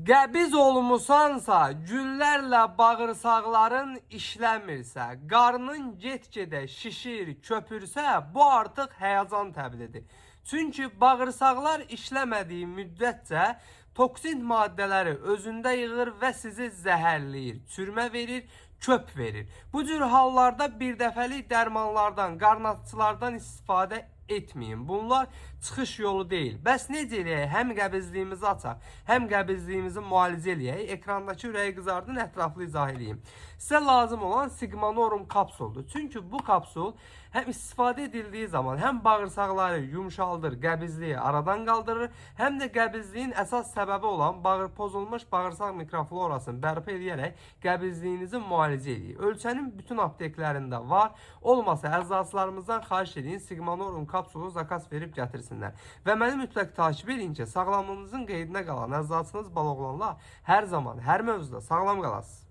Qəbiz olmusansa, günlərlə bağırsaqların işləmirsə, qarnın get-gedə şişir, köpürsə, bu artıq həyəcan təbliğidir. Çünki bağırsaqlar işləmədiyi müddətcə toksin maddələri özündə yığır və sizi zəhərləyir, çürümə verir, köp verir. Bu cür hallarda bir dəfəlik dərmanlardan, qarnatıcılardan istifadə etməyin. Bunlar çıxış yolu deyil. Bəs necə eləyək? Həm qəbizliyimizi açaq, həm qəbizliyimizi müalicə eləyək. Ekrandakı ürəyi qızardın, ətraflı izah eləyim. Sizə lazım olan Sigmanorum kapsuldur. Çünki bu kapsul həm istifadə edildiyi zaman həm bağırsaqları yumşaldır, qəbizliyi aradan qaldırır, həm də qəbizliyin əsas səbəbi olan pozulmuş bağırsaq mikroflorasını bərpa edərək qəbizliyinizi müalicə eləyir. Ölçənin bütün apteklərində var. Olmasa əczaçılarımızdan xahiş edin, Sigmanorum kapsulu zakaz verib gətirsinlər. Və məni mütləq takip edin ki, sağlamlığınızın qeydinə qalan əczaçınız Baloğlanla hər zaman, hər mövzuda sağlam qalasınız.